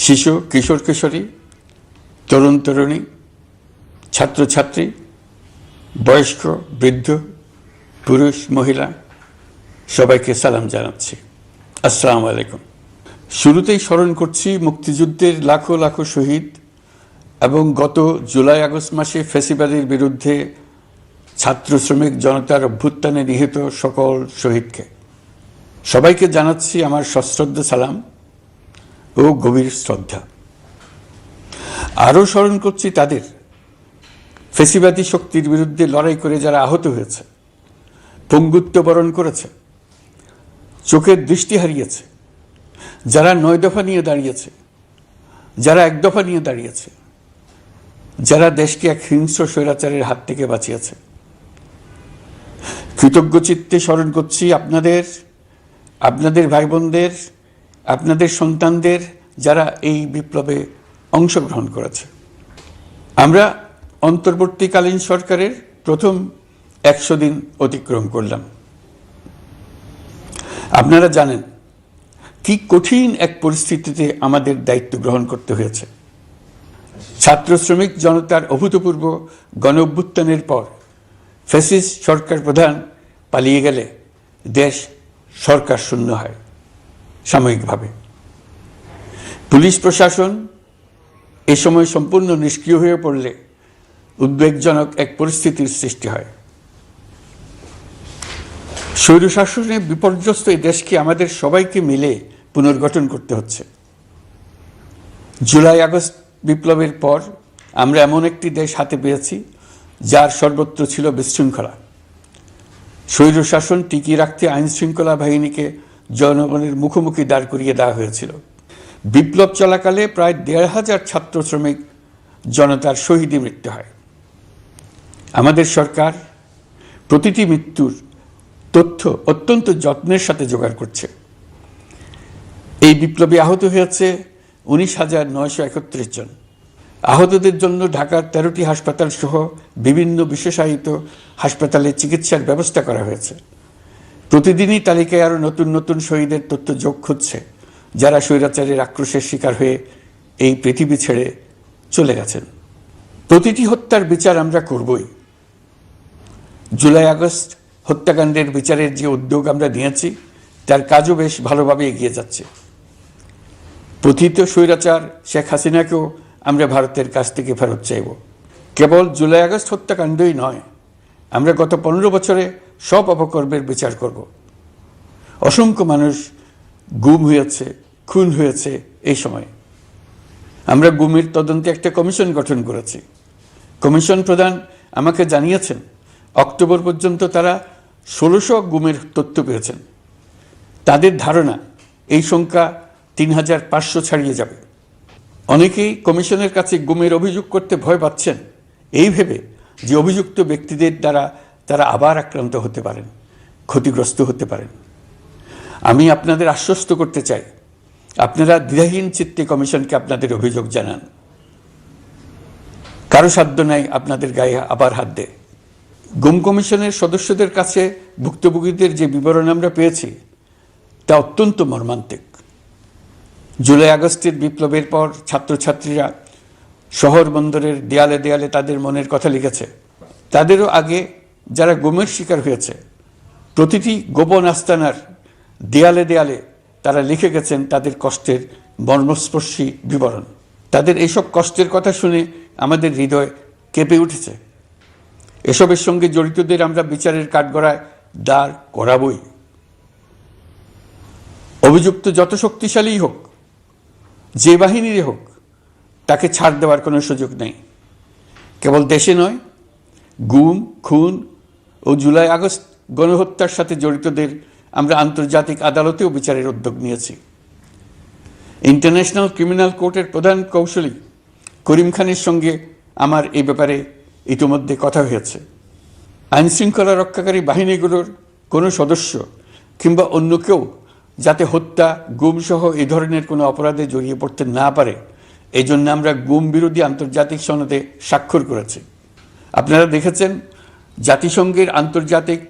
শিশু, কিশোর কিশোরী, তরুণ তরুণী, ছাত্রছাত্রী, বয়স্ক, বৃদ্ধ, পুরুষ, মহিলা সবাইকে সালাম জানাচ্ছি। আসসালামু আলাইকুম। শুরুতেই স্মরণ করছি মুক্তিযুদ্ধের লাখো লাখো শহীদ এবং গত জুলাই আগস্ট মাসে ফ্যাসিবাদের বিরুদ্ধে ছাত্র শ্রমিক জনতার অভ্যুত্থানে নিহত সকল শহীদকে। সবাইকে জানাচ্ছি আমার সশ্রদ্ধ সালাম ও গভীর শ্রদ্ধা। আরও স্মরণ করছি তাদের, ফ্যাসিবাদী শক্তির বিরুদ্ধে লড়াই করে যারা আহত হয়েছে, পঙ্গুত্ব বরণ করেছে, চোখের দৃষ্টি হারিয়েছে, যারা 9 দফা নিয়ে দাঁড়িয়েছে, যারা 1 দফা নিয়ে দাঁড়িয়েছে, যারা দেশকে এক হিংস্র স্বৈরাচারের হাত থেকে বাঁচিয়েছে। কৃতজ্ঞ চিত্তে স্মরণ করছি আপনাদের ভাই বোনদের, আপনাদের সন্তানদের যারা এই বিপ্লবে অংশগ্রহণ করেছে। আমরা অন্তর্বর্তীকালীন সরকারের প্রথম 100 দিন অতিক্রম করলাম। আপনারা জানেন কি কঠিন এক পরিস্থিতিতে আমাদের দায়িত্ব গ্রহণ করতে হয়েছে। ছাত্র শ্রমিক জনতার অভূতপূর্ব গণ অভ্যুত্থানের পর ফ্যাসিস্ট সরকার প্রধান পালিয়ে গেলে দেশ সরকার শূন্য হয় সাময়িকভাবে। পুলিশ প্রশাসন এ সময় সম্পূর্ণ নিষ্ক্রিয় হয়ে পড়লে উদ্বেগজনক এক পরিস্থিতির সৃষ্টি হয়। স্বৈরশাসনে বিপর্যস্ত এই দেশকে আমাদের সবাইকে মিলে পুনর্গঠন করতে হচ্ছে। জুলাই আগস্ট বিপ্লবের পর আমরা এমন একটি দেশ হাতে পেয়েছি যার সর্বত্র ছিল বিশৃঙ্খলা। স্বৈরশাসন টিকিয়ে রাখতে আইন শৃঙ্খলা বাহিনীকে জনগণের মুখোমুখি দাঁড় করিয়ে দেওয়া হয়েছিল। বিপ্লব চলাকালে প্রায় 1,500 ছাত্র শ্রমিক জনতার শহীদে মৃত্যু হয়। আমাদের সরকার প্রতিটি মৃত্যুর তথ্য অত্যন্ত যত্নের সাথে জোগাড় করছে। এই বিপ্লবে আহত হয়েছে 19,931 জন। আহতদের জন্য ঢাকার 13টি হাসপাতাল সহ বিভিন্ন বিশেষায়িত হাসপাতালে চিকিৎসার ব্যবস্থা করা হয়েছে। প্রতিদিনই তালিকায় আরও নতুন নতুন শহীদের তথ্য যোগ হচ্ছে, যারা স্বৈরাচারের আক্রোশের শিকার হয়ে এই পৃথিবী ছেড়ে চলে গেছেন। প্রতিটি হত্যার বিচার আমরা করবই। জুলাই আগস্ট হত্যাকাণ্ডের বিচারের যে উদ্যোগ আমরা নিয়েছি তার কাজও বেশ ভালোভাবে এগিয়ে যাচ্ছে। পতিত স্বৈরাচার শেখ হাসিনাকেও আমরা ভারতের কাছ থেকে ফেরত চাইব। কেবল জুলাই আগস্ট হত্যাকাণ্ডই নয়, আমরা গত 15 বছরে সব অপকর্মের বিচার করব। অসংখ্য মানুষ গুম হয়েছে, খুন হয়েছে। এই সময় আমরা গুমের তদন্তে একটা কমিশন গঠন করেছি। কমিশন প্রধান আমাকে জানিয়েছেন অক্টোবর পর্যন্ত তারা 1600 গুমের তথ্য পেয়েছেন। তাদের ধারণা এই সংখ্যা 3,500 ছাড়িয়ে যাবে। অনেকেই কমিশনের কাছে গুমের অভিযোগ করতে ভয় পাচ্ছেন এই ভেবে যে অভিযুক্ত ব্যক্তিদের দ্বারা তারা আবার আক্রান্ত হতে পারেন, ক্ষতিগ্রস্ত হতে পারেন। আমি আপনাদের আশ্বস্ত করতে চাই, আপনারা দ্বিধাহীন চিত্তে কমিশনকে আপনাদের অভিযোগ জানান। কারো সাধ্য নাই আপনাদের গায়ে আবার হাত দেয়। গুম কমিশনের সদস্যদের কাছে ভুক্তভোগীদের যে বিবরণ আমরা পেয়েছি তা অত্যন্ত মর্মান্তিক। জুলাই আগস্টের বিপ্লবের পর ছাত্রছাত্রীরা শহর বন্দরের দেয়ালে দেয়ালে তাদের মনের কথা লিখেছে। তাদেরও আগে যারা গুমের শিকার হয়েছে প্রতিটি গোপন আস্তানার দেয়ালে দেয়ালে তারা লিখে গেছেন তাদের কষ্টের মর্মস্পর্শী বিবরণ। তাদের এইসব কষ্টের কথা শুনে আমাদের হৃদয় কেঁপে উঠেছে। এসবের সঙ্গে জড়িতদের আমরা বিচারের কাঠগড়ায় দাঁড় করাবই। অভিযুক্ত যত শক্তিশালী হোক, যে বাহিনীরই হোক, তাকে ছাড় দেওয়ার কোনো সুযোগ নেই। কেবল দেশে নয়, গুম, খুন ও জুলাই আগস্ট গণহত্যার সাথে জড়িতদের আমরা আন্তর্জাতিক আদালতেও বিচারের উদ্যোগ নিয়েছি। ইন্টারন্যাশনাল ক্রিমিনাল কোর্টের প্রধান কৌশলী করিম খানের সঙ্গে আমার এই ব্যাপারে ইতিমধ্যে কথা হয়েছে। আইন শৃঙ্খলা রক্ষাকারী বাহিনীগুলোর কোনো সদস্য কিংবা অন্য কেউ যাতে হত্যা, গুম সহ এই ধরনের কোনো অপরাধে জড়িয়ে পড়তে না পারে, এই জন্য আমরা গুম বিরোধী আন্তর্জাতিক সনদে স্বাক্ষর করেছি। আপনারা দেখেছেন জাতিসংঘের আন্তর্জাতিক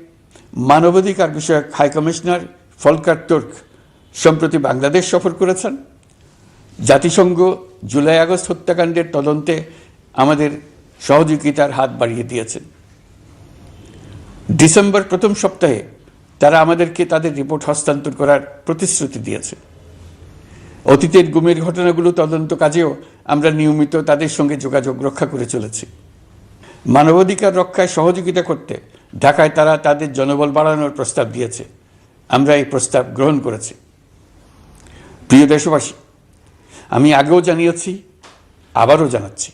মানবাধিকার বিষয়ক হাই কমিশনার ফলকার তুর্ক সম্প্রতি বাংলাদেশ সফর করেছেন। জাতিসংঘ জুলাই আগস্ট হত্যাকাণ্ডের তদন্তে আমাদের সহযোগিতার হাত বাড়িয়ে দিয়েছেন। ডিসেম্বর প্রথম সপ্তাহে তারা আমাদেরকে তাদের রিপোর্ট হস্তান্তর করার প্রতিশ্রুতি দিয়েছে। অতীতের গুমের ঘটনাগুলো তদন্ত কাজেও আমরা নিয়মিত তাদের সঙ্গে যোগাযোগ রক্ষা করে চলেছি। মানবাধিকার রক্ষায় সহযোগিতা করতে ঢাকায় তারা তাদের জনবল বাড়ানোর প্রস্তাব দিয়েছে। আমরা এই প্রস্তাব গ্রহণ করেছি। প্রিয় দেশবাসী, আমি আগেও জানিয়েছি, আবারও জানাচ্ছি,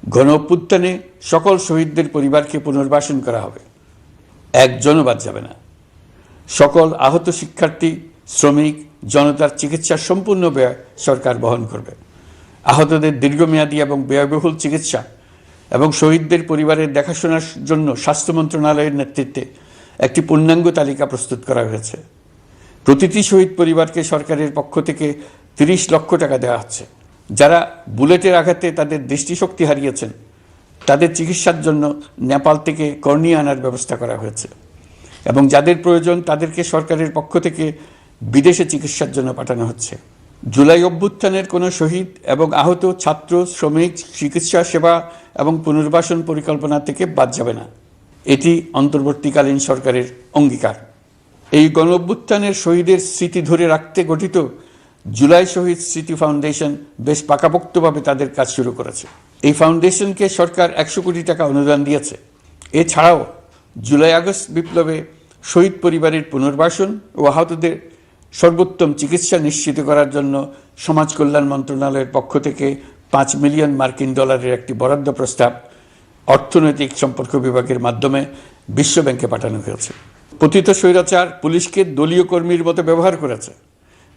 গণ অভ্যুত্থানে সকল শহীদদের পরিবারকে পুনর্বাসন করা হবে, একজনও বাদ যাবে না। সকল আহত শিক্ষার্থী, শ্রমিক, জনতার চিকিৎসার সম্পূর্ণ ব্যয় সরকার বহন করবে। আহতদের দীর্ঘমেয়াদী এবং ব্যয়বহুল চিকিৎসা এবং শহীদদের পরিবারের দেখাশোনার জন্য স্বাস্থ্য মন্ত্রণালয়ের নেতৃত্বে একটি পূর্ণাঙ্গ তালিকা প্রস্তুত করা হয়েছে। প্রতিটি শহীদ পরিবারকে সরকারের পক্ষ থেকে 30 লক্ষ টাকা দেওয়া হচ্ছে। যারা বুলেটের আঘাতে তাদের দৃষ্টিশক্তি হারিয়েছেন, তাদের চিকিৎসার জন্য নেপাল থেকে কর্নিয়া আনার ব্যবস্থা করা হয়েছে এবং যাদের প্রয়োজন তাদেরকে সরকারের পক্ষ থেকে বিদেশে চিকিৎসার জন্য পাঠানো হচ্ছে। জুলাই অভ্যুত্থানের কোনো শহীদ এবং আহত ছাত্র, শ্রমিক, চিকিৎসা সেবা এবং পুনর্বাসন পরিকল্পনা থেকে বাদ যাবে না। এটি অন্তর্বর্তীকালীন সরকারের অঙ্গীকার। এই গণ অভ্যুত্থানের শহীদের স্মৃতি ধরে রাখতে গঠিত জুলাই শহীদ স্মৃতি ফাউন্ডেশন বেশ পাকাপোক্তভাবে তাদের কাজ শুরু করেছে। এই ফাউন্ডেশনকে সরকার 100 কোটি টাকা অনুদান দিয়েছে। এছাড়াও জুলাই আগস্ট বিপ্লবে শহীদ পরিবারের পুনর্বাসন ও আহতদের সর্বোত্তম চিকিৎসা নিশ্চিত করার জন্য সমাজ কল্যাণ মন্ত্রণালয়ের পক্ষ থেকে $5 মিলিয়ন একটি বরাদ্দ প্রস্তাব অর্থনৈতিক সম্পর্ক বিভাগের মাধ্যমে বিশ্ব ব্যাংকে পাঠানো হয়েছে। পতিত স্বৈরাচার পুলিশকে দলীয় কর্মীর মতো ব্যবহার করেছে।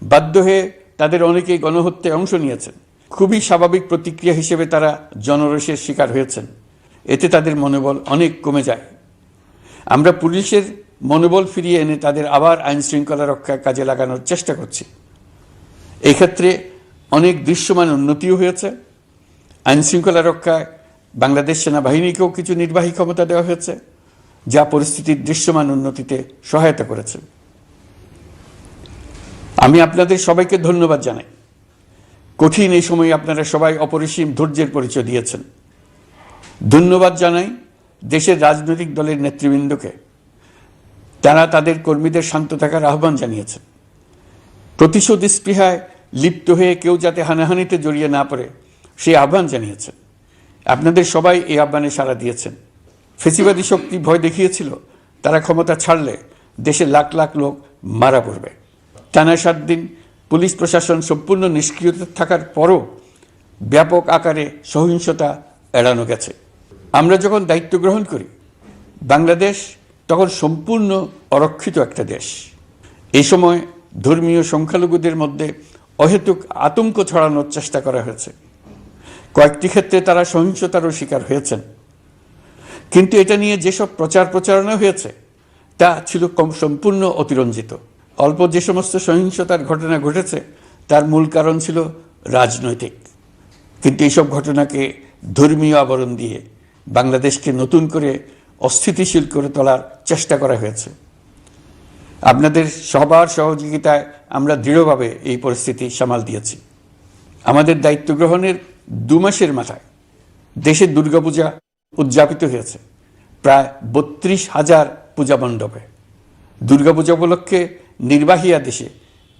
বাধ্য হয়ে তাদের অনেকেই গণহত্যায় অংশ নিয়েছেন। খুবই স্বাভাবিক প্রতিক্রিয়া হিসেবে তারা জনরোষের শিকার হয়েছেন। এতে তাদের মনোবল অনেক কমে যায়। আমরা পুলিশের মনোবল ফিরিয়ে এনে তাদের আবার আইন শৃঙ্খলা রক্ষায় কাজে লাগানোর চেষ্টা করছি। এই ক্ষেত্রে অনেক দৃশ্যমান উন্নতিও হয়েছে। আইন শৃঙ্খলা রক্ষায় বাংলাদেশ সেনাবাহিনীকেও কিছু নির্বাহী ক্ষমতা দেওয়া হয়েছে, যা পরিস্থিতির দৃশ্যমান উন্নতিতে সহায়তা করেছে। আমি আপনাদের সবাইকে ধন্যবাদ জানাই। কঠিন এই সময়ে আপনারা সবাই অপরিসীম ধৈর্যের পরিচয় দিয়েছেন। ধন্যবাদ জানাই দেশের রাজনৈতিক দলের নেতৃবৃন্দকে। তারা তাদের কর্মীদের শান্ত থাকার আহ্বান জানিয়েছেন। প্রতিশোধ স্পৃহায় লিপ্ত হয়ে কেউ যাতে হানাহানিতে জড়িয়ে না পড়ে সেই আহ্বান জানিয়েছেন। আপনাদের সবাই এই আহ্বানে সাড়া দিয়েছেন। ফেসিবাদী শক্তি ভয় দেখিয়েছিল তারা ক্ষমতা ছাড়লে দেশে লাখ লাখ লোক মারা পড়বে। টানা 7 দিন পুলিশ প্রশাসন সম্পূর্ণ নিষ্ক্রিয় থাকার পরও ব্যাপক আকারে সহিংসতা এড়ানো গেছে। আমরা যখন দায়িত্ব গ্রহণ করি, বাংলাদেশ তখন সম্পূর্ণ অরক্ষিত একটা দেশ। এই সময় ধর্মীয় সংখ্যালঘুদের মধ্যে অহেতুক আতঙ্ক ছড়ানোর চেষ্টা করা হয়েছে। কয়েকটি ক্ষেত্রে তারা সহিংসতারও শিকার হয়েছেন। কিন্তু এটা নিয়ে যেসব প্রচারণা হয়েছে তা ছিল সম্পূর্ণ অতিরঞ্জিত। অল্প যে সমস্ত সহিংসতার ঘটনা ঘটেছে তার মূল কারণ ছিল রাজনৈতিক। কিন্তু এইসব ঘটনাকে ধর্মীয় আবরণ দিয়ে বাংলাদেশকে নতুন করে অস্থিতিশীল করে তোলার চেষ্টা করা হয়েছে। আপনাদের সবার সহযোগিতায় আমরা দৃঢ়ভাবে এই পরিস্থিতি সামাল দিয়েছি। আমাদের দায়িত্ব গ্রহণের 2 মাসের মাথায় দেশে দুর্গাপূজা উদযাপিত হয়েছে প্রায় 32,000 পূজা মণ্ডপে। দুর্গাপূজা উপলক্ষে নির্বাহী আদেশে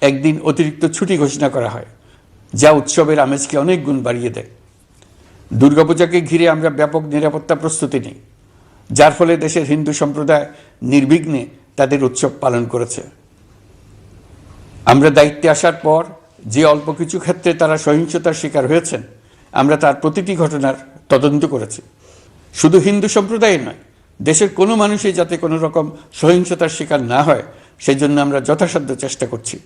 একদিন অতিরিক্ত ছুটি ঘোষণা করা হয়, যা উৎসবের আমেজকে অনেক গুণ বাড়িয়ে দেয়। দুর্গাপূজাকে ঘিরে আমরা ব্যাপক নিরাপত্তা প্রস্তুতি নিই, যার ফলে দেশের হিন্দু সম্প্রদায় নির্বিঘ্নে তাদের উৎসব পালন করেছে। আমরা দায়িত্বে আসার পর যে অল্প কিছু ক্ষেত্রে তারা সহিংসতার শিকার হয়েছেন, আমরা তার প্রতিটি ঘটনার তদন্ত করেছি। শুধু হিন্দু সম্প্রদায় নয়, দেশের কোনো মানুষই যাতে কোনো রকম সহিংসতার শিকার না হয় সেই জন্য আমরা যথাসাধ্য চেষ্টা করছি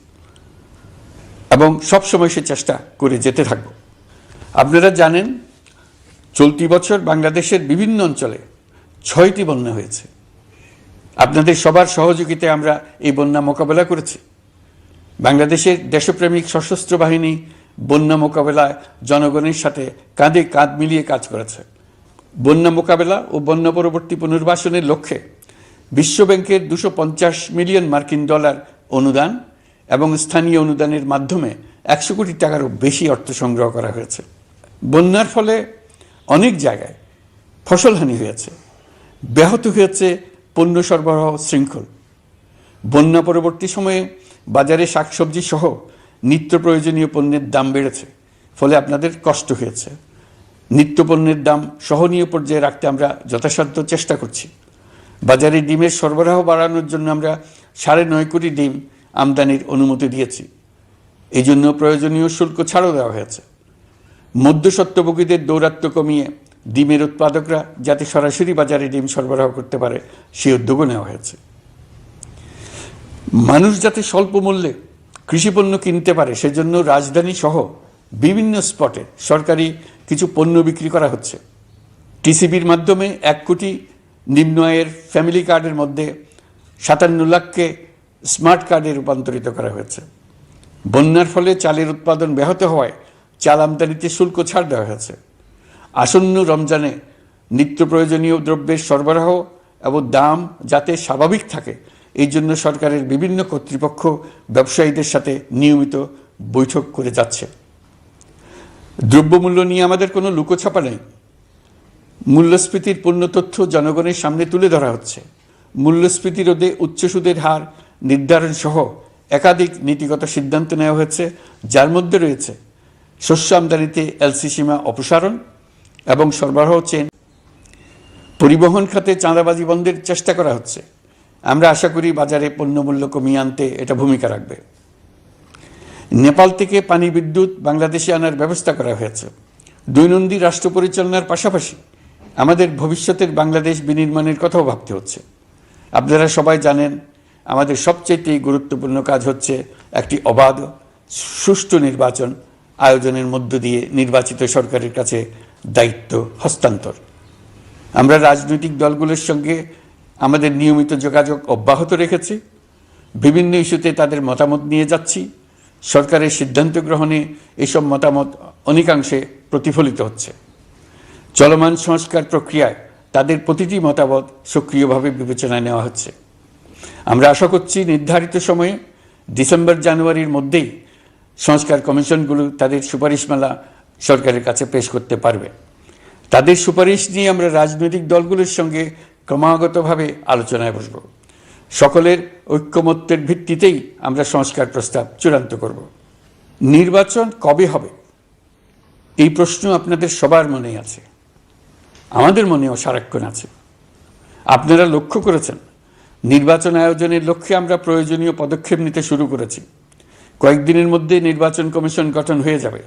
এবং সবসময় সে চেষ্টা করে যেতে থাকব। আপনারা জানেন, চলতি বছর বাংলাদেশের বিভিন্ন অঞ্চলে 6টি বন্যা হয়েছে। আপনাদের সবার সহযোগিতায় আমরা এই বন্যা মোকাবেলা করেছি। বাংলাদেশের দেশপ্রেমিক সশস্ত্র বাহিনী বন্যা মোকাবেলায় জনগণের সাথে কাঁধে কাঁধ মিলিয়ে কাজ করেছে। বন্যা মোকাবেলা ও বন্যা পরবর্তী পুনর্বাসনের লক্ষ্যে বিশ্বব্যাংকের $250 মিলিয়ন অনুদান এবং স্থানীয় অনুদানের মাধ্যমে 100 কোটি টাকারও বেশি অর্থ সংগ্রহ করা হয়েছে। বন্যার ফলে অনেক জায়গায় ফসলহানি হয়েছে, ব্যাহত হয়েছে পণ্য সরবরাহ শৃঙ্খল। বন্যা পরবর্তী সময়ে বাজারে শাকসবজি সহ নিত্য প্রয়োজনীয় পণ্যের দাম বেড়েছে, ফলে আপনাদের কষ্ট হয়েছে। নিত্য পণ্যের দাম সহনীয় পর্যায়ে রাখতে আমরা যথাসাধ্য চেষ্টা করছি। বাজারে ডিমের সরবরাহ বাড়ানোর জন্য আমরা 9.5 কোটি ডিম আমদানির অনুমতি দিয়েছি। এই জন্য প্রয়োজনীয় শুল্ক ছাড়ও দেওয়া হয়েছে। মধ্যস্বত্বভোগীদের দৌরাত্ম্য কমিয়ে ডিমের উৎপাদকরা যাতে সরাসরি বাজারে ডিম সরবরাহ করতে পারে সেই উদ্যোগও নেওয়া হয়েছে। মানুষ যাতে স্বল্প মূল্যে কৃষিপণ্য কিনতে পারে সেজন্য রাজধানী সহ বিভিন্ন স্পটে সরকারি কিছু পণ্য বিক্রি করা হচ্ছে। টিসিবির মাধ্যমে 1 কোটি নিম্ন আয়ের ফ্যামিলি কার্ডের মধ্যে 57 লাখকে স্মার্ট কার্ডে রূপান্তরিত করা হয়েছে। বন্যার ফলে চালের উৎপাদন ব্যাহত হওয়ায় চাল আমদানিতে শুল্ক ছাড় দেওয়া হয়েছে। আসন্ন রমজানে নিত্য প্রয়োজনীয় দ্রব্যের সরবরাহ এবং দাম যাতে স্বাভাবিক থাকে এই জন্য সরকারের বিভিন্ন কর্তৃপক্ষ ব্যবসায়ীদের সাথে নিয়মিত বৈঠক করে যাচ্ছে। দ্রব্যমূল্য নিয়ে আমাদের কোনো লুকোছাপা নেই। মূল্যস্ফীতির পূর্ণ তথ্য জনগণের সামনে তুলে ধরা হচ্ছে। মূল্যস্ফীতি রোধে উচ্চ সুদের হার নির্ধারণ সহ একাধিক নীতিগত সিদ্ধান্ত নেওয়া হয়েছে, যার মধ্যে রয়েছে শস্য আমদানিতে এলসি সীমা অপসারণ এবং সরবরাহ চেইন। পরিবহন খাতে চাঁদাবাজি বন্ধের চেষ্টা করা হচ্ছে। আমরা আশা করি বাজারে পণ্যমূল্য কমিয়ে আনতে এটা ভূমিকা রাখবে। নেপাল থেকে পানি বিদ্যুৎ বাংলাদেশে আনার ব্যবস্থা করা হয়েছে। দৈনন্দিন রাষ্ট্র পরিচালনার পাশাপাশি আমাদের ভবিষ্যতের বাংলাদেশ বিনির্মাণের কথাও ভাবতে হচ্ছে। আপনারা সবাই জানেন আমাদের সবচেয়ে গুরুত্বপূর্ণ কাজ হচ্ছে একটি অবাধ সুষ্ঠু নির্বাচন আয়োজনের মধ্য দিয়ে নির্বাচিত সরকারের কাছে দায়িত্ব হস্তান্তর। আমরা রাজনৈতিক দলগুলোর সঙ্গে আমাদের নিয়মিত যোগাযোগ অব্যাহত রেখেছি। বিভিন্ন ইস্যুতে তাদের মতামত নিয়ে যাচ্ছি। সরকারের সিদ্ধান্ত গ্রহণে এসব মতামত অনেকাংশে প্রতিফলিত হচ্ছে। চলমান সংস্কার প্রক্রিয়ায় তাদের প্রতিটি মতামত সক্রিয়ভাবে বিবেচনায় নেওয়া হচ্ছে। আমরা আশা করছি নির্ধারিত সময়ে ডিসেম্বর-জানুয়ারির মধ্যেই সংস্কার কমিশনগুলো তাদের সুপারিশমালা সরকারের কাছে পেশ করতে পারবে। তাদের সুপারিশ নিয়ে আমরা রাজনৈতিক দলগুলোর সঙ্গে ক্রমাগতভাবে আলোচনায় বসব। সকলের ঐক্যমত্যের ভিত্তিতেই আমরা সংস্কার প্রস্তাব চূড়ান্ত করব। নির্বাচন কবে হবে এই প্রশ্ন আপনাদের সবার মনেই আছে, আমাদের মনেও সারাক্ষণ আছে। আপনারা লক্ষ্য করেছেন নির্বাচন আয়োজনের লক্ষ্যে আমরা প্রয়োজনীয় পদক্ষেপ নিতে শুরু করেছি। কয়েকদিনের মধ্যে নির্বাচন কমিশন গঠন হয়ে যাবে।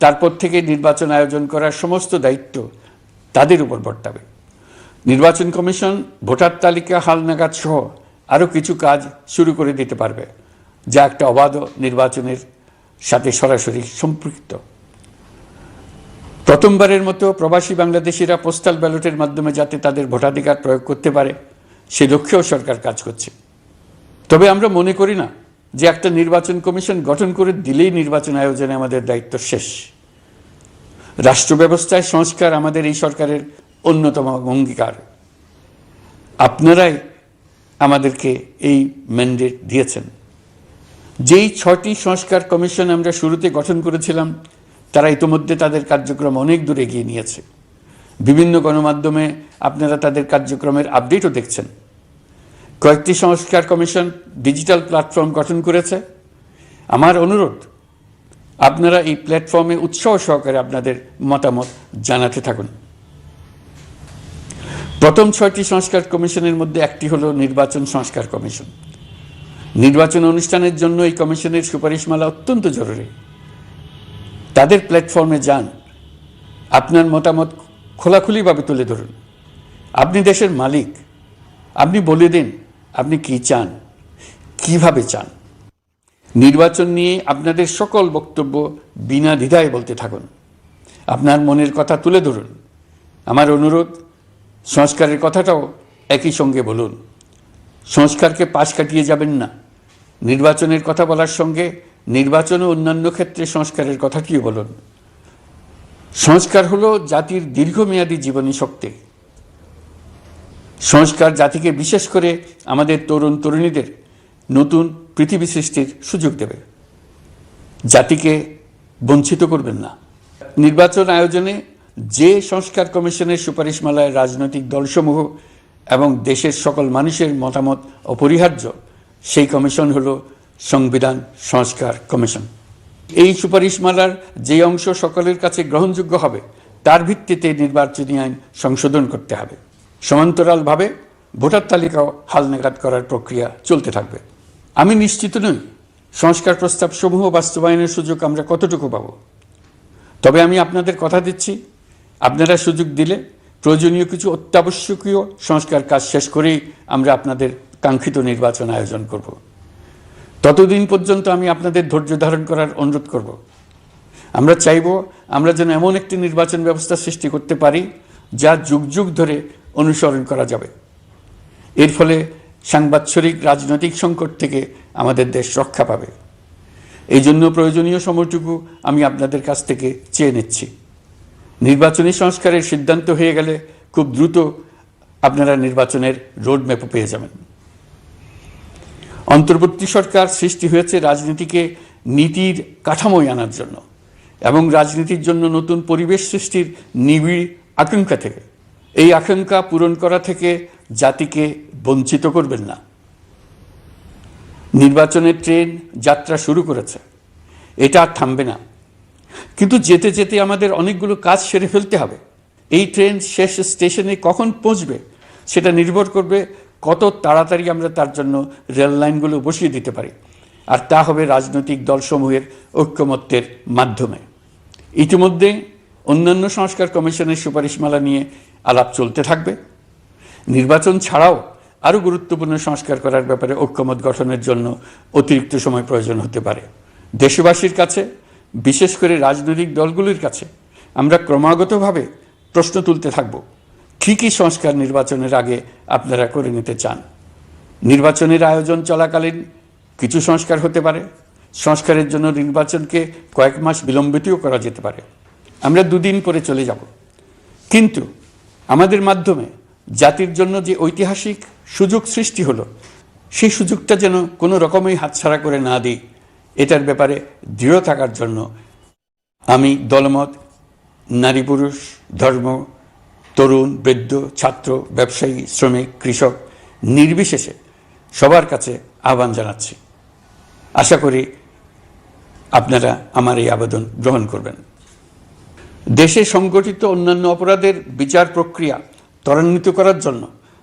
তারপর থেকে নির্বাচন আয়োজন করার সমস্ত দায়িত্ব তাদের উপর বর্তাবে। নির্বাচন কমিশন ভোটার তালিকা হালনাগাদ সহ আরও কিছু কাজ শুরু করে দিতে পারবে, যা একটা অবাধ নির্বাচনের সাথে সরাসরি সম্পৃক্ত। প্রথমবারের মতো প্রবাসী বাংলাদেশিরা পোস্টাল ব্যালটের মাধ্যমে যাতে তাদের ভোটাধিকার প্রয়োগ করতে পারে সে লক্ষ্যেও সরকার কাজ করছে। তবে আমরা মনে করি না যে একটা নির্বাচন কমিশন গঠন করে দিলেই নির্বাচন আয়োজনে আমাদের দায়িত্ব শেষ। রাষ্ট্র ব্যবস্থায় সংস্কার আমাদের এই সরকারের অন্যতম অঙ্গীকার। আপনারাই আমাদেরকে এই ম্যান্ডেট দিয়েছেন। যেই 6টি সংস্কার কমিশন আমরা শুরুতে গঠন করেছিলাম তারা ইতোমধ্যে তাদের কার্যক্রম অনেক দূর এগিয়ে নিয়েছে। বিভিন্ন গণমাধ্যমে আপনারা তাদের কার্যক্রমের আপডেটও দেখছেন। কয়েকটি সংস্কার কমিশন ডিজিটাল প্ল্যাটফর্ম গঠন করেছে। আমার অনুরোধ আপনারা এই প্ল্যাটফর্মে উৎসাহ সহকারে আপনাদের মতামত জানাতে থাকুন। প্রথম 6টি সংস্কার কমিশনের মধ্যে একটি হলো নির্বাচন সংস্কার কমিশন। নির্বাচন অনুষ্ঠানের জন্য এই কমিশনের সুপারিশমালা অত্যন্ত জরুরি। তাদের প্ল্যাটফর্মে যান, আপনার মতামত খোলাখুলিভাবে তুলে ধরুন। আপনি দেশের মালিক, আপনি বলে দিন আপনি কি চান, কিভাবে চান। নির্বাচন নিয়ে আপনাদের সকল বক্তব্য বিনা দ্বিধায় বলতে থাকুন। আপনার মনের কথা তুলে ধরুন। আমার অনুরোধ সংস্কারের কথাটাও একই সঙ্গে বলুন। সংস্কারকে পাশ কাটিয়ে যাবেন না। নির্বাচনের কথা বলার সঙ্গে নির্বাচন ও অন্যান্য ক্ষেত্রে সংস্কারের কথাটিও বলুন। সংস্কার হলো জাতির দীর্ঘমেয়াদী জীবনী শক্তি। সংস্কার জাতিকে বিশেষ করে আমাদের তরুণ তরুণীদের নতুন পৃথিবী সৃষ্টির সুযোগ দেবে। জাতিকে বঞ্চিত করবেন না। নির্বাচন আয়োজনে যে সংস্কার কমিশনের সুপারিশমালায় রাজনৈতিক দলসমূহ এবং দেশের সকল মানুষের মতামত অপরিহার্য, সেই কমিশন হলো সংবিধান সংস্কার কমিশন। এই সুপারিশমালার যে অংশ সকলের কাছে গ্রহণযোগ্য হবে তার ভিত্তিতে নির্বাচনী আইন সংশোধন করতে হবে। সমান্তরালভাবে ভোটার তালিকাও হালনাগাদ করার প্রক্রিয়া চলতে থাকবে। আমি নিশ্চিত নই সংস্কার প্রস্তাবসমূহ বাস্তবায়নের সুযোগ আমরা কতটুকু পাব, তবে আমি আপনাদের কথা দিচ্ছি, আপনারা সুযোগ দিলে প্রয়োজনীয় কিছু অত্যাবশ্যকীয় সংস্কার কাজ শেষ করেই আমরা আপনাদের কাঙ্ক্ষিত নির্বাচন আয়োজন করব। ততদিন পর্যন্ত আমি আপনাদের ধৈর্য ধারণ করার অনুরোধ করব। আমরা চাইব আমরা যেন এমন একটি নির্বাচন ব্যবস্থা সৃষ্টি করতে পারি যা যুগ যুগ ধরে অনুসরণ করা যাবে। এর ফলে সাংবৎসরিক রাজনৈতিক সংকট থেকে আমাদের দেশ রক্ষা পাবে। এই জন্য প্রয়োজনীয় সময়টুকু আমি আপনাদের কাছ থেকে চেয়ে নিচ্ছি। নির্বাচনী সংস্কারের সিদ্ধান্ত হয়ে গেলে খুব দ্রুত আপনারা নির্বাচনের রোডম্যাপও পেয়ে যাবেন। অন্তর্বর্তী সরকার সৃষ্টি হয়েছে রাজনীতিকে নীতির কাঠামোয় আনার জন্য এবং রাজনীতির জন্য নতুন পরিবেশ সৃষ্টির নিবিড় আকাঙ্ক্ষা থেকে। এই আকাঙ্ক্ষা পূরণ করা থেকে জাতিকে বঞ্চিত করবেন না। নির্বাচনের ট্রেন যাত্রা শুরু করেছে, এটা আর থামবে না, কিন্তু যেতে যেতে আমাদের অনেকগুলো কাজ সেরে ফেলতে হবে। এই ট্রেন শেষ স্টেশনে কখন পৌঁছবে সেটা নির্ভর করবে কত তাড়াতাড়ি আমরা তার জন্য রেল লাইনগুলো বসিয়ে দিতে পারি, আর তা হবে রাজনৈতিক দলসমূহের ঐক্যমত্যের মাধ্যমে। ইতিমধ্যে অন্যান্য সংস্কার কমিশনের সুপারিশমালা নিয়ে আলাপ চলতে থাকবে। নির্বাচন ছাড়াও আরও গুরুত্বপূর্ণ সংস্কার করার ব্যাপারে ঐক্যমত গঠনের জন্য অতিরিক্ত সময় প্রয়োজন হতে পারে। দেশবাসীর কাছে, বিশেষ করে রাজনৈতিক দলগুলির কাছে আমরা ক্রমাগতভাবে প্রশ্ন তুলতে থাকব, কী কী সংস্কার নির্বাচনের আগে আপনারা করে নিতে চান। নির্বাচনের আয়োজন চলাকালীন কিছু সংস্কার হতে পারে। সংস্কারের জন্য নির্বাচনকে কয়েক মাস বিলম্বিতও করা যেতে পারে। আমরা দুদিন পরে চলে যাব, কিন্তু আমাদের মাধ্যমে জাতির জন্য যে ঐতিহাসিক সুযোগ সৃষ্টি হলো, সেই সুযোগটা যেন কোনো রকমই হাতছাড়া করে না দিই, এটার ব্যাপারে দৃঢ় থাকার জন্য আমি দলমত, নারী পুরুষ, ধর্ম, তরুণ, বৃদ্ধ, ছাত্র, ব্যবসায়ী, শ্রমিক, কৃষক নির্বিশেষে সবার কাছে আহ্বান জানাচ্ছি। আশা করি আপনারা আমার এই আবেদন গ্রহণ করবেন। দেশে সংগঠিত অন্যান্য অপরাধের বিচার প্রক্রিয়া ত্বরান্বিত করার জন্য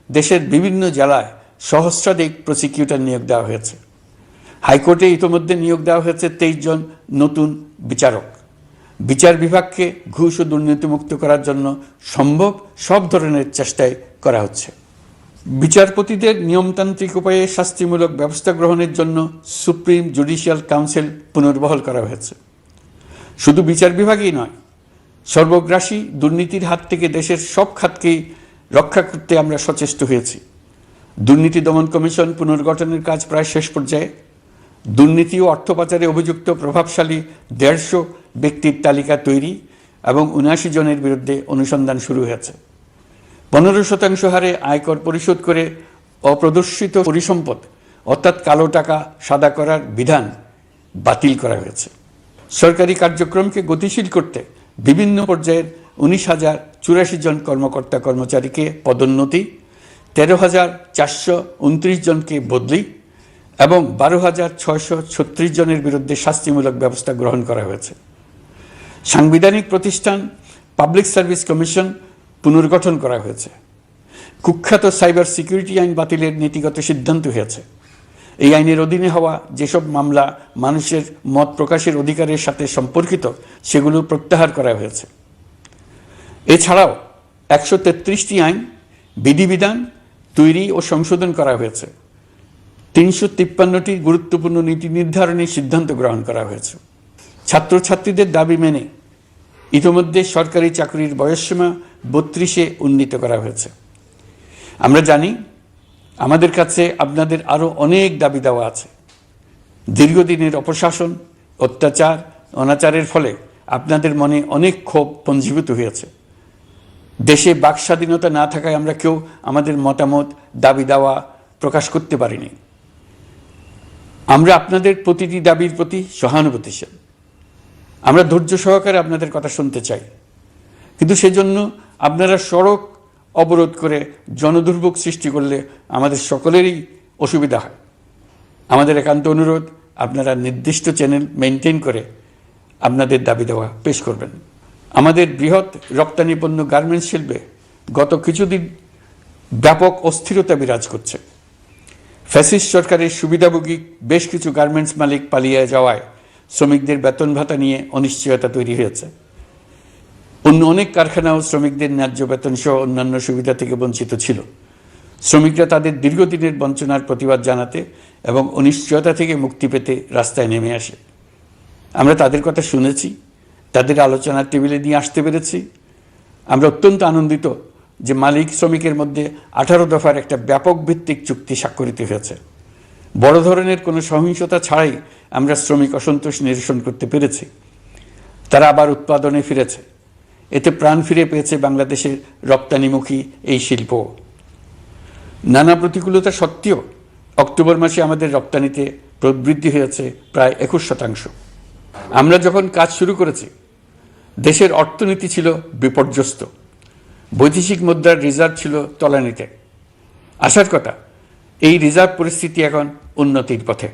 দেশের বিভিন্ন জেলায় সহস্রাধিক প্রসিকিউটর নিয়োগ দেওয়া হয়েছে। হাইকোর্টে ইতিমধ্যে নিয়োগ দেওয়া হয়েছে 23 জন নতুন বিচারক। বিচার বিভাগকে ঘুষ ও দুর্নীতিমুক্ত করার জন্য সম্ভব সব ধরনের চেষ্টাই করা হচ্ছে। বিচারপতিদের নিয়মতান্ত্রিক উপায়ে শাস্তিমূলক ব্যবস্থা গ্রহণের জন্য সুপ্রিম জুডিশিয়াল কাউন্সিল পুনর্বহাল করা হয়েছে। শুধু বিচার বিভাগই নয়, সর্বগ্রাসী দুর্নীতির হাত থেকে দেশের সব খাতকেই রক্ষা করতে আমরা সচেষ্ট হয়েছি। দুর্নীতি দমন কমিশন পুনর্গঠনের কাজ প্রায় শেষ পর্যায়ে। দুর্নীতি ও অর্থ পাচারে অভিযুক্ত প্রভাবশালী 150 ব্যক্তির তালিকা তৈরি এবং 79 জনের বিরুদ্ধে অনুসন্ধান শুরু হয়েছে। 15% হারে আয়কর পরিশোধ করে অপ্রদর্শিত পরিসম্পদ অর্থাৎ কালো টাকা সাদা করার বিধান বাতিল করা হয়েছে। সরকারি কার্যক্রমকে গতিশীল করতে বিভিন্ন পর্যায়ের 19,084 জন কর্মকর্তা কর্মচারীকে পদোন্নতি, 13,429 জনকে বদলি এবং 12,636 জনের বিরুদ্ধে শাস্তিমূলক ব্যবস্থা গ্রহণ করা হয়েছে। সাংবিধানিক প্রতিষ্ঠান পাবলিক সার্ভিস কমিশন পুনর্গঠন করা হয়েছে। কুখ্যাত সাইবার সিকিউরিটি আইন বাতিলের নীতিগত সিদ্ধান্ত হয়েছে। এই আইনের অধীনে হওয়া যেসব মামলা মানুষের মত প্রকাশের অধিকারের সাথে সম্পর্কিত সেগুলো প্রত্যাহার করা হয়েছে। এছাড়াও 133টি আইন বিধিবিধান তৈরি ও সংশোধন করা হয়েছে। 353টি গুরুত্বপূর্ণ নীতি নির্ধারণের সিদ্ধান্ত গ্রহণ করা হয়েছে। ছাত্রছাত্রীদের দাবি মেনে ইতিমধ্যে সরকারি চাকরির বয়সসীমা 32-এ উন্নীত করা হয়েছে। আমরা জানি আমাদের কাছে আপনাদের আরও অনেক দাবি দেওয়া আছে। দীর্ঘদিনের অপশাসন, অত্যাচার, অনাচারের ফলে আপনাদের মনে অনেক ক্ষোভ পঞ্জীভূত হয়েছে। দেশে বাক স্বাধীনতা না থাকায় আমরা কেউ আমাদের মতামত, দাবি দেওয়া প্রকাশ করতে পারিনি। আমরা আপনাদের প্রতিটি দাবির প্রতি সহানুভূতিশীল। আমরা ধৈর্য সহকারে আপনাদের কথা শুনতে চাই, কিন্তু সেজন্য আপনারা সড়ক অবরোধ করে জনদুর্ভোগ সৃষ্টি করলে আমাদের সকলেরই অসুবিধা হয়। আমাদের একান্ত অনুরোধ, আপনারা নির্দিষ্ট চ্যানেল মেনটেন করে আপনাদের দাবি দেওয়া পেশ করবেন। আমাদের বৃহৎ রপ্তানি পণ্য গার্মেন্টস শিল্পে গত কিছুদিন ব্যাপক অস্থিরতা বিরাজ করছে। ফ্যাসিস্ট সরকারের সুবিধাভোগী বেশ কিছু গার্মেন্টস মালিক পালিয়ে যাওয়ায় শ্রমিকদের বেতন ভাতা নিয়ে অনিশ্চয়তা তৈরি হয়েছে। অন্য অনেক কারখানাও শ্রমিকদের ন্যায্য বেতন সহ অন্যান্য সুবিধা থেকে বঞ্চিত ছিল। শ্রমিকরা তাদের দীর্ঘদিনের বঞ্চনার প্রতিবাদ জানাতে এবং অনিশ্চয়তা থেকে মুক্তি পেতে রাস্তায় নেমে আসে। আমরা তাদের কথা শুনেছি, তাদের আলোচনার টেবিলে নিয়ে আসতে পেরেছি। আমরা অত্যন্ত আনন্দিত যে মালিক শ্রমিকের মধ্যে 18 দফার একটা ব্যাপক ভিত্তিক চুক্তি স্বাক্ষরিত হয়েছে। বড় ধরনের কোনো সহিংসতা ছাড়াই আমরা শ্রমিক অসন্তোষ নিরসন করতে পেরেছি। তারা আবার উৎপাদনে ফিরেছে। এতে প্রাণ ফিরে পেয়েছে বাংলাদেশের রপ্তানিমুখী এই শিল্প। নানা প্রতিকূলতা সত্ত্বেও অক্টোবর মাসে আমাদের রপ্তানিতে প্রবৃদ্ধি হয়েছে প্রায় 21%। আমরা যখন কাজ শুরু করেছি দেশের অর্থনীতি ছিল বিপর্যস্ত, বৈদেশিক মুদ্রার রিজার্ভ ছিল তলানিতে। আসার কথা, এই রিজার্ভ পরিস্থিতি এখন উন্নতির পথে।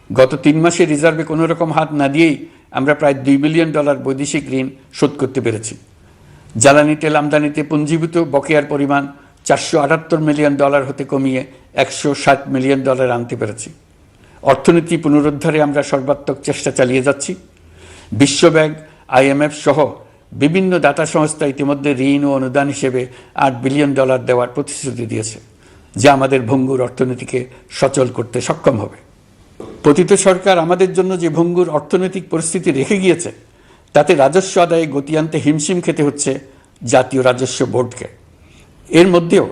গত 3 মাসে রিজার্ভে কোনো রকম হাত না দিয়েই আমরা প্রায় $2 বিলিয়ন বৈদেশিক ঋণ শোধ করতে পেরেছি। জ্বালানি তেল আমদানিতে পুঞ্জীভূত বকেয়ার পরিমাণ $478 মিলিয়ন হতে কমিয়ে $160 মিলিয়ন আনতে পেরেছি। অর্থনীতি পুনরুদ্ধারে আমরা সর্বাত্মক চেষ্টা চালিয়ে যাচ্ছি। বিশ্বব্যাংক, IMF সহ বিভিন্ন দাতা সংস্থা ইতিমধ্যে ঋণ ও অনুদান হিসেবে $8 বিলিয়ন দেওয়ার প্রতিশ্রুতি দিয়েছে, যা আমাদের ভঙ্গুর অর্থনীতিকে সচল করতে সক্ষম হবে। পতিত সরকার আমাদের জন্য যে ভঙ্গুর অর্থনৈতিক পরিস্থিতি রেখে গিয়েছে, তাতে রাজস্ব আদায়ে গতি আনতে হিমশিম খেতে হচ্ছে জাতীয় রাজস্ব বোর্ডকে। এর মধ্যেও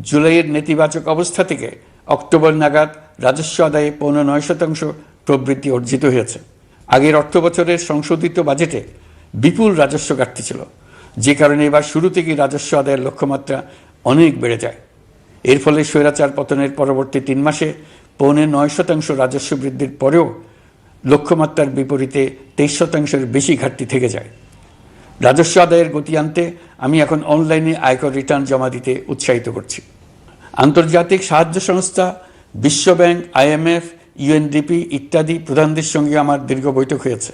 জুলাইয়ের নেতিবাচক অবস্থা থেকে অক্টোবর নাগাদ রাজস্ব আদায়ে 9.9% প্রবৃদ্ধি অর্জিত হয়েছে। আগের অর্থ বছরের সংশোধিত বাজেটে বিপুল রাজস্ব ঘাটতি ছিল, যে কারণে এবার শুরু থেকেই রাজস্ব আদায়ের লক্ষ্যমাত্রা অনেক বেড়ে যায়। এর ফলে স্বৈরাচার পতনের পরবর্তী 3 মাসে 9.9% রাজস্ব বৃদ্ধির পরেও লক্ষ্যমাত্রার বিপরীতে 23%-এর বেশি ঘাটতি থেকে যায়। রাজস্ব আদায়ের গতি আনতে আমি এখন অনলাইনে আয়কর রিটার্ন জমা দিতে উৎসাহিত করছি। আন্তর্জাতিক সাহায্য সংস্থা, বিশ্বব্যাংক, IMF, UNDP ইত্যাদি প্রধানদের সঙ্গে আমার দীর্ঘ বৈঠক হয়েছে।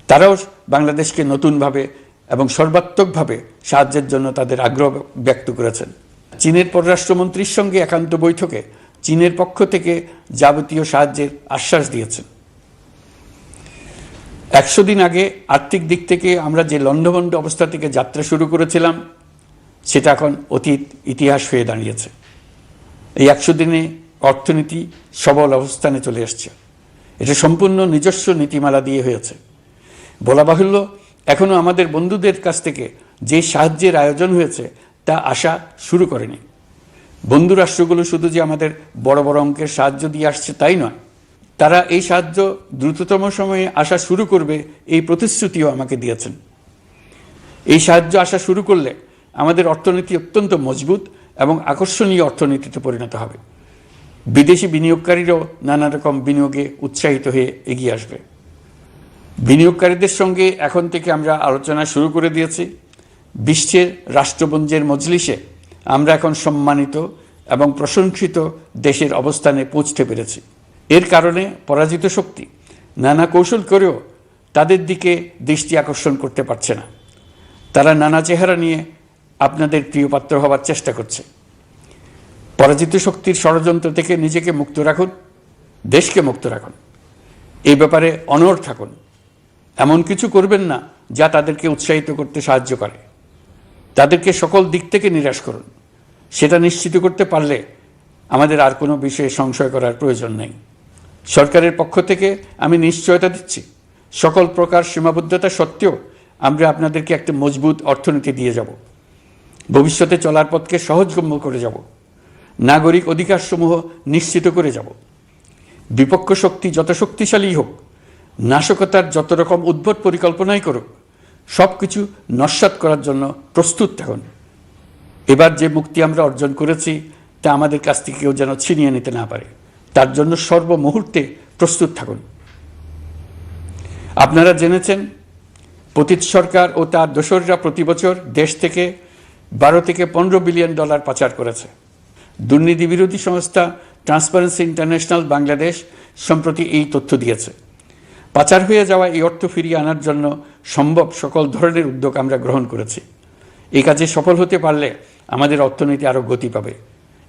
তারাও বাংলাদেশকে নতুনভাবে এবং সর্বাত্মকভাবে সাহায্যের জন্য তাদের আগ্রহ ব্যক্ত করেছেন। চীনের পররাষ্ট্রমন্ত্রীর সঙ্গে একান্ত বৈঠকে চীনের পক্ষ থেকে যাবতীয় সাহায্যের আশ্বাস দিয়েছেন। 100 দিন আগে আর্থিক দিক থেকে আমরা যে লণ্ডভণ্ড অবস্থা থেকে যাত্রা শুরু করেছিলাম, সেটা এখন অতীত ইতিহাস হয়ে দাঁড়িয়েছে। এই 100 দিনে অর্থনীতি সবল অবস্থানে চলে আসছে। এটা সম্পূর্ণ নিজস্ব নীতিমালা দিয়ে হয়েছে। বলা বাহুল্য, এখনও আমাদের বন্ধুদের কাছ থেকে যে সাহায্যের আয়োজন হয়েছে তা আসা শুরু করেনি। বন্ধু রাষ্ট্রগুলো শুধু যে আমাদের বড় বড় অঙ্কের সাহায্য দিয়ে আসছে তাই নয়, তারা এই সাহায্য দ্রুততম সময়ে আসা শুরু করবে এই প্রতিশ্রুতিও আমাকে দিয়েছেন। এই সাহায্য আসা শুরু করলে আমাদের অর্থনীতি অত্যন্ত মজবুত এবং আকর্ষণীয় অর্থনীতিতে পরিণত হবে। বিদেশি বিনিয়োগকারীরাও নানা রকম বিনিয়োগে উৎসাহিত হয়ে এগিয়ে আসবে। বিনিয়োগকারীদের সঙ্গে এখন থেকে আমরা আলোচনা শুরু করে দিয়েছি। বিশ্বের রাষ্ট্রপুঞ্জের মজলিসে আমরা এখন সম্মানিত এবং প্রশংসিত দেশের অবস্থানে পৌঁছতে পেরেছি। এর কারণে পরাজিত শক্তি নানা কৌশল করেও তাদের দিকে দৃষ্টি আকর্ষণ করতে পারছে না। তারা নানা চেহারা নিয়ে আপনাদের প্রিয়পাত্র হবার চেষ্টা করছে। পরাজিত শক্তির ষড়যন্ত্র থেকে নিজেকে মুক্ত রাখুন, দেশকে মুক্ত রাখুন। এই ব্যাপারে অনড় থাকুন। এমন কিছু করবেন না যা তাদেরকে উৎসাহিত করতে সাহায্য করে। তাদেরকে সকল দিক থেকে নিরাশ করুন। সেটা নিশ্চিত করতে পারলে আমাদের আর কোনো বিষয়ে সংশয় করার প্রয়োজন নেই। সরকারের পক্ষ থেকে আমি নিশ্চয়তা দিচ্ছি, সকল প্রকার সীমাবদ্ধতা সত্ত্বেও আমরা আপনাদেরকে একটা মজবুত অর্থনীতি দিয়ে যাব। ভবিষ্যতে চলার পথকে সহজগম্য করে যাব। নাগরিক অধিকারসমূহ নিশ্চিত করে যাব। বিপক্ষ শক্তি যত শক্তিশালী হোক, নাশকতার যত রকম উদ্ভট পরিকল্পনাই করুক, সব কিছু নস্যাৎ করার জন্য প্রস্তুত থাকুন। এবার যে মুক্তি আমরা অর্জন করেছি তা আমাদের কাছ থেকে কেউ যেন ছিনিয়ে নিতে না পারে, তার জন্য সর্বমুহূর্তে প্রস্তুত থাকুন। আপনারা জেনেছেন পতিত সরকার ও তার দোসররা প্রতি বছর দেশ থেকে 12 থেকে 15 বিলিয়ন ডলার পাচার করেছে। দুর্নীতি বিরোধী সংস্থা ট্রান্সপারেন্সি ইন্টারন্যাশনাল বাংলাদেশ সম্প্রতি এই তথ্য দিয়েছে। পাচার হয়ে যাওয়া এই অর্থ ফিরিয়ে আনার জন্য সম্ভব সকল ধরনের উদ্যোগ আমরা গ্রহণ করেছি। এই কাজে সফল হতে পারলে আমাদের অর্থনীতি আরও গতি পাবে।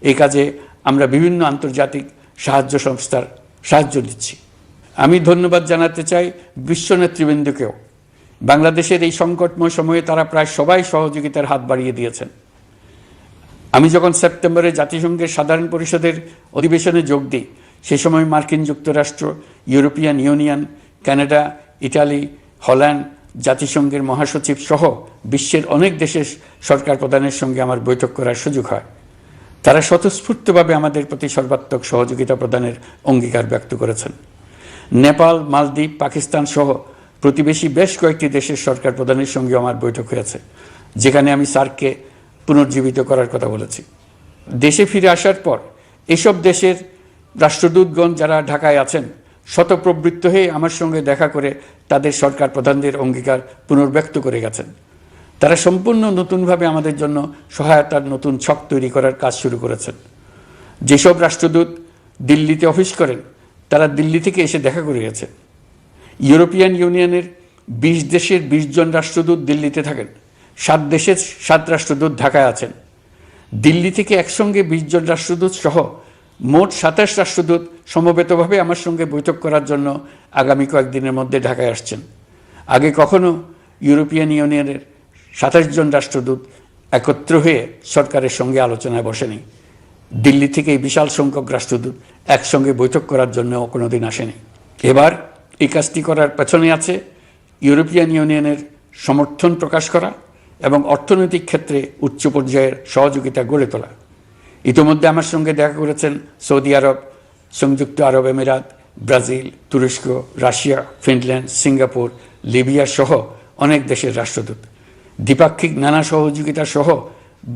এই কাজে আমরা বিভিন্ন আন্তর্জাতিক সাহায্য সংস্থার সাহায্য দিচ্ছি। আমি ধন্যবাদ জানাতে চাই বিশ্ব নেতৃবৃন্দকেও। বাংলাদেশের এই সংকটময় সময়ে তারা প্রায় সবাই সহযোগিতার হাত বাড়িয়ে দিয়েছেন। আমি যখন সেপ্টেম্বরে জাতিসংঘের সাধারণ পরিষদের অধিবেশনে যোগ দিই, সে সময় মার্কিন যুক্তরাষ্ট্র, European Union, Canada, Italy, Holland, জাতিসংঘের মহাসচিব সহ বিশ্বের অনেক দেশের সরকার প্রধানের সঙ্গে আমার বৈঠক করার সুযোগ হয়। তারা স্বতঃস্ফূর্তভাবে আমাদের প্রতি সর্বাত্মক সহযোগিতা প্রদানের অঙ্গীকার ব্যক্ত করেছেন। নেপাল, মালদ্বীপ, পাকিস্তান সহ প্রতিবেশী বেশ কয়েকটি দেশের সরকার প্রধানের সঙ্গে আমার বৈঠক হয়েছে, যেখানে আমি সার্ককে পুনর্জীবিত করার কথা বলেছি। দেশে ফিরে আসার পর এসব দেশের রাষ্ট্রদূতগণ যারা ঢাকায় আছেন স্বতঃপ্রবৃত্ত হয়ে আমার সঙ্গে দেখা করে তাদের সরকার প্রধানদের অঙ্গীকার পুনর্ব্যক্ত করে গেছেন। তারা সম্পূর্ণ নতুনভাবে আমাদের জন্য সহায়তার নতুন ছক তৈরি করার কাজ শুরু করেছেন। যেসব রাষ্ট্রদূত দিল্লিতে অফিস করেন তারা দিল্লি থেকে এসে দেখা করে গেছে। ইউরোপিয়ান ইউনিয়নের 20 দেশের 20 জন রাষ্ট্রদূত দিল্লিতে থাকেন, 7 দেশের 7 রাষ্ট্রদূত ঢাকায় আছেন। দিল্লি থেকে একসঙ্গে 20 জন রাষ্ট্রদূত সহ মোট 27 রাষ্ট্রদূত সমবেতভাবে আমার সঙ্গে বৈঠক করার জন্য আগামী কয়েকদিনের মধ্যে ঢাকায় আসছেন। আগে কখনো ইউরোপিয়ান ইউনিয়নের 27 জন রাষ্ট্রদূত একত্র হয়ে সরকারের সঙ্গে আলোচনায় বসেনি। দিল্লি থেকে এই বিশাল সংখ্যক রাষ্ট্রদূত একসঙ্গে বৈঠক করার জন্য কোনোদিন আসেনি। এবার এই কাজটি করার পেছনে আছে ইউরোপিয়ান ইউনিয়নের সমর্থন প্রকাশ করা এবং অর্থনৈতিক ক্ষেত্রে উচ্চ পর্যায়ের সহযোগিতা গড়ে তোলা। ইতিমধ্যে আমার সঙ্গে দেখা করেছেন সৌদি আরব, সংযুক্ত আরব আমিরাত, ব্রাজিল, তুরস্ক, রাশিয়া, ফিনল্যান্ড, সিঙ্গাপুর, লিবিয়া সহ অনেক দেশের রাষ্ট্রদূত। দ্বিপাক্ষিক নানা সহযোগিতা সহ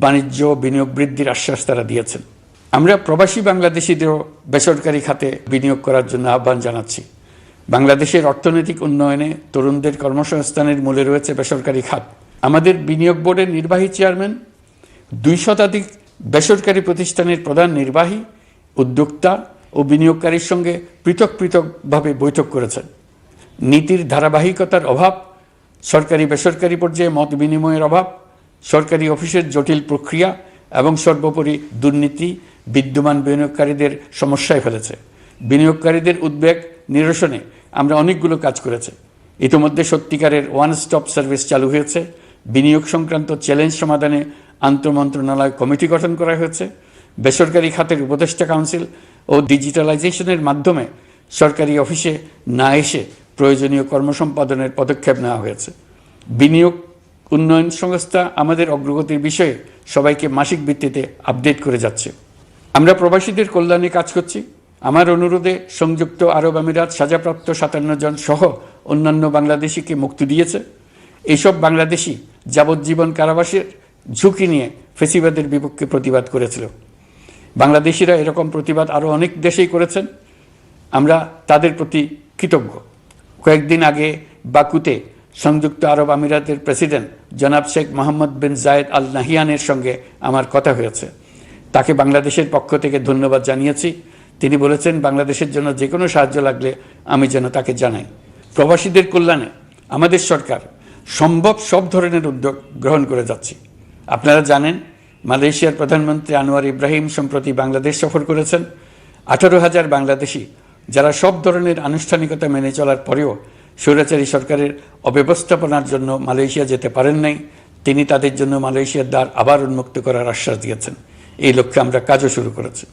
বাণিজ্য বিনিয়োগ বৃদ্ধির আশ্বাস তারা দিয়েছেন। আমরা প্রবাসী বাংলাদেশিদেরও বেসরকারি খাতে বিনিয়োগ করার জন্য আহ্বান জানাচ্ছি। বাংলাদেশের অর্থনৈতিক উন্নয়নে তরুণদের কর্মসংস্থানের মূলে রয়েছে বেসরকারি খাত। আমাদের বিনিয়োগ বোর্ডের নির্বাহী চেয়ারম্যান 2 শতাধিক বেসরকারি প্রতিষ্ঠানের প্রধান নির্বাহী, উদ্যোক্তা ও বিনিয়োগকারীর সঙ্গে পৃথক পৃথকভাবে বৈঠক করেছেন। নীতির ধারাবাহিকতার অভাব, সরকারি বেসরকারি পর্যায়ে মত বিনিময়ের অভাব, সরকারি অফিসের জটিল প্রক্রিয়া এবং সর্বোপরি দুর্নীতি বিদ্যমান বিনিয়োগকারীদের সমস্যায় ফেলেছে। বিনিয়োগকারীদের উদ্বেগ নিরসনে আমরা অনেকগুলো কাজ করেছি। ইতিমধ্যে সত্যিকারের ওয়ান স্টপ সার্ভিস চালু হয়েছে। বিনিয়োগ সংক্রান্ত চ্যালেঞ্জ সমাধানে আন্তঃমন্ত্রণালয় কমিটি গঠন করা হয়েছে। বেসরকারি খাতের উপদেষ্টা কাউন্সিল ও ডিজিটালাইজেশনের মাধ্যমে সরকারি অফিসে না এসে প্রয়োজনীয় কর্মসম্পাদনের পদক্ষেপ নেওয়া হয়েছে। বিনিয়োগ উন্নয়ন সংস্থা আমাদের অগ্রগতির বিষয়ে সবাইকে মাসিক ভিত্তিতে আপডেট করে যাচ্ছে। আমরা প্রবাসীদের কল্যাণে কাজ করছি। আমার অনুরোধে সংযুক্ত আরব আমিরাত সাজাপ্রাপ্ত 57 জন সহ অন্যান্য বাংলাদেশিকে মুক্তি দিয়েছে। এইসব বাংলাদেশি যাবজ্জীবন কারাবাসের ঝুঁকি নিয়ে ফেসিবাদের বিপক্ষে প্রতিবাদ করেছিল। বাংলাদেশিরা এরকম প্রতিবাদ আরও অনেক দেশেই করেছেন। আমরা তাদের প্রতি কৃতজ্ঞ। কয়েকদিন আগে বাকুতে সংযুক্ত আরব আমিরাতের প্রেসিডেন্ট জনাব শেখ মোহাম্মদ বিন জায়েদ আল নাহিয়ানের সঙ্গে আমার কথা হয়েছে। তাকে বাংলাদেশের পক্ষ থেকে ধন্যবাদ জানিয়েছি। তিনি বলেছেন বাংলাদেশের জন্য যে কোনো সাহায্য লাগলে আমি যেন তাকে জানাই। প্রবাসীদের কল্যাণে আমাদের সরকার সম্ভব সব ধরনের উদ্যোগ গ্রহণ করে যাচ্ছে। আপনারা জানেন মালয়েশিয়ার প্রধানমন্ত্রী আনোয়ার ইব্রাহিম সম্প্রতি বাংলাদেশ সফর করেছেন। 18,000 বাংলাদেশি যারা সব ধরনের আনুষ্ঠানিকতা মেনে চলার পরেও স্বৈরাচারী সরকারের অব্যবস্থাপনার জন্য মালয়েশিয়া যেতে পারেন নাই, তিনি তাদের জন্য মালয়েশিয়ার দ্বার আবার উন্মুক্ত করার আশ্বাস দিয়েছেন। এই লক্ষ্যে আমরা কাজও শুরু করেছি।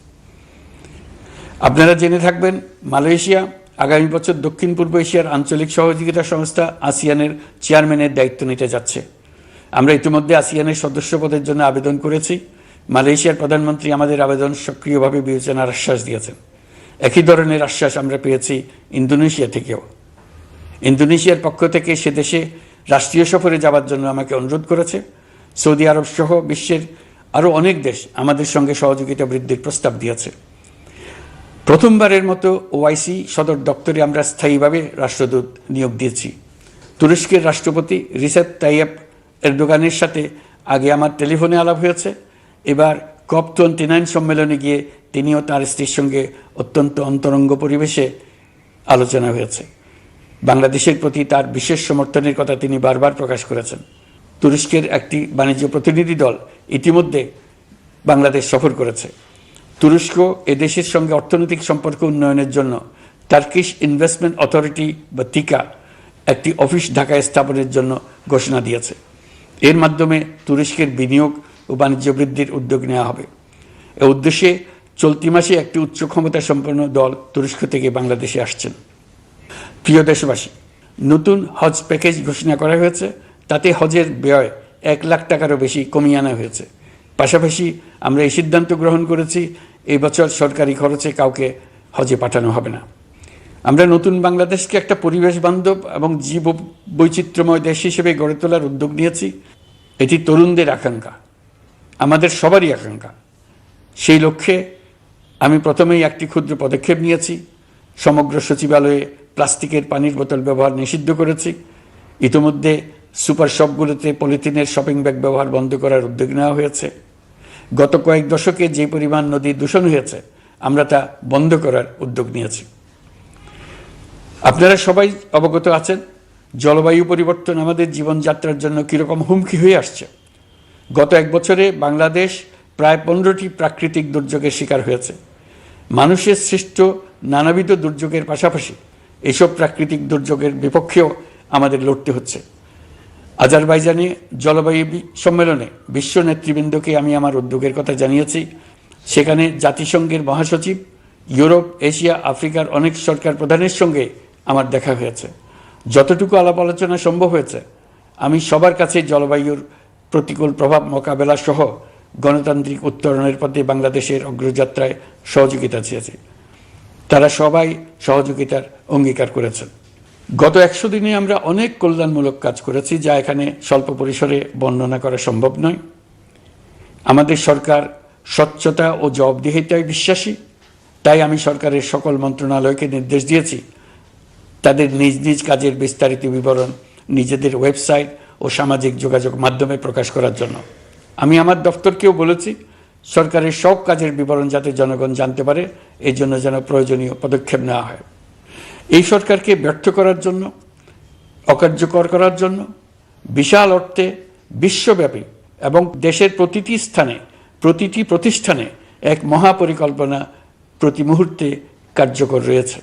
আপনারা জেনে থাকবেন মালয়েশিয়া আগামী বছর দক্ষিণ পূর্ব এশিয়ার আঞ্চলিক সহযোগিতা সংস্থা আসিয়ানের চেয়ারম্যানের দায়িত্ব নিতে যাচ্ছে। আমরা ইতিমধ্যে আসিয়ানের সদস্য পদের জন্য আবেদন করেছি। মালয়েশিয়ার প্রধানমন্ত্রী আমাদের আবেদন সক্রিয়ভাবে বিবেচনার আশ্বাস দিয়েছেন। একই ধরনের আশ্বাস আমরা পেয়েছি ইন্দোনেশিয়া থেকেও। ইন্দোনেশিয়ার পক্ষ থেকে সে দেশে রাষ্ট্রীয় সফরে যাওয়ার জন্য আমাকে অনুরোধ করেছে। সৌদি আরব সহ বিশ্বের আরও অনেক দেশ আমাদের সঙ্গে সহযোগিতা বৃদ্ধির প্রস্তাব দিয়েছে। প্রথমবারের মতো ওআইসি সদর দপ্তরে আমরা স্থায়ীভাবে রাষ্ট্রদূত নিয়োগ দিয়েছি। তুরস্কের রাষ্ট্রপতি রিসেপ তাইয়েপ এরদোগানের সাথে আগে আমার টেলিফোনে আলাপ হয়েছে। এবার COP29 সম্মেলনে গিয়ে তিনিও তার স্ত্রীর সঙ্গে অত্যন্ত অন্তরঙ্গ পরিবেশে আলোচনা হয়েছে। বাংলাদেশের প্রতি তার বিশেষ সমর্থনের কথা তিনি বারবার প্রকাশ করেছেন। তুরস্কের একটি বাণিজ্য প্রতিনিধি দল ইতিমধ্যে বাংলাদেশ সফর করেছে। তুরস্ক এদেশের সঙ্গে অর্থনৈতিক সম্পর্ক উন্নয়নের জন্য টার্কিশ ইনভেস্টমেন্ট অথরিটি বা তিকা একটি অফিস ঢাকায় স্থাপনের জন্য ঘোষণা দিয়েছে। এর মাধ্যমে তুরস্কের বিনিয়োগ ও বাণিজ্য বৃদ্ধির উদ্যোগ নেওয়া হবে। এ উদ্দেশ্যে চলতি মাসে একটি উচ্চ ক্ষমতা সম্পন্ন দল তুরস্ক থেকে বাংলাদেশে আসছেন। প্রিয় দেশবাসী, নতুন হজ প্যাকেজ ঘোষণা করা হয়েছে। তাতে হজের ব্যয় 1 লাখ টাকারও বেশি কমিয়ে আনা হয়েছে। পাশাপাশি আমরা এই সিদ্ধান্ত গ্রহণ করেছি, এই বছর সরকারি খরচে কাউকে হজে পাঠানো হবে না। আমরা নতুন বাংলাদেশকে একটা পরিবেশ বান্ধব এবং জীব বৈচিত্র্যময় দেশ হিসেবে গড়ে তোলার উদ্যোগ নিয়েছি। এটি তরুণদের আকাঙ্ক্ষা, আমাদের সবারই আকাঙ্ক্ষা। সেই লক্ষ্যে আমি প্রথমেই একটি ক্ষুদ্র পদক্ষেপ নিয়েছি। সমগ্র সচিবালয়ে প্লাস্টিকের পানির বোতল ব্যবহার নিষিদ্ধ করেছি। ইতিমধ্যে সুপার শপগুলোতে পলিথিনের শপিং ব্যাগ ব্যবহার বন্ধ করার উদ্যোগ নেওয়া হয়েছে। গত কয়েক দশকে যে পরিমাণ নদী দূষণ হয়েছে, আমরা তা বন্ধ করার উদ্যোগ নিয়েছি। আপনারা সবাই অবগত আছেন, জলবায়ু পরিবর্তন আমাদের জীবনযাত্রার জন্য কীরকম হুমকি হয়ে আসছে। গত 1 বছরে বাংলাদেশ প্রায় 15টি প্রাকৃতিক দুর্যোগের শিকার হয়েছে। মানুষের সৃষ্ট নানাবিধ দুর্যোগের পাশাপাশি এসব প্রাকৃতিক দুর্যোগের বিপক্ষেও আমাদের লড়তে হচ্ছে। আজারবাইজানে জলবায়ু সম্মেলনে বিশ্ব নেতৃবৃন্দকে আমি আমার উদ্যোগের কথা জানিয়েছি। সেখানে জাতিসংঘের মহাসচিব, ইউরোপ, এশিয়া, আফ্রিকার অনেক সরকার প্রধানের সঙ্গে আমার দেখা হয়েছে। যতটুকু আলাপ আলোচনা সম্ভব হয়েছে, আমি সবার কাছে জলবায়ুর প্রতিকূল প্রভাব মোকাবেলা সহ গণতান্ত্রিক উত্তরণের পথে বাংলাদেশের অগ্রযাত্রায় সহযোগিতা চেয়েছি। তারা সবাই সহযোগিতার অঙ্গীকার করেছেন। গত 100 দিনে আমরা অনেক কল্যাণমূলক কাজ করেছি, যা এখানে স্বল্প পরিসরে বর্ণনা করা সম্ভব নয়। আমাদের সরকার স্বচ্ছতা ও জবাবদিহিতায় বিশ্বাসী। তাই আমি সরকারের সকল মন্ত্রণালয়কে নির্দেশ দিয়েছি তাদের নিজ নিজ কাজের বিস্তারিত বিবরণ নিজেদের ওয়েবসাইট ও সামাজিক যোগাযোগ মাধ্যমে প্রকাশ করার জন্য। আমি আমার দপ্তরকেও বলেছি সরকারের সব কাজের বিবরণ যাতে জনগণ জানতে পারে, এই জন্য যেন প্রয়োজনীয় পদক্ষেপ নেওয়া হয়। এই সরকারকে ব্যর্থ করার জন্য, অকার্যকর করার জন্য বিশাল অর্থে বিশ্বব্যাপী এবং দেশের প্রতিটি স্থানে, প্রতিটি প্রতিষ্ঠানে এক মহাপরিকল্পনা প্রতি মুহূর্তে কার্যকর রয়েছে।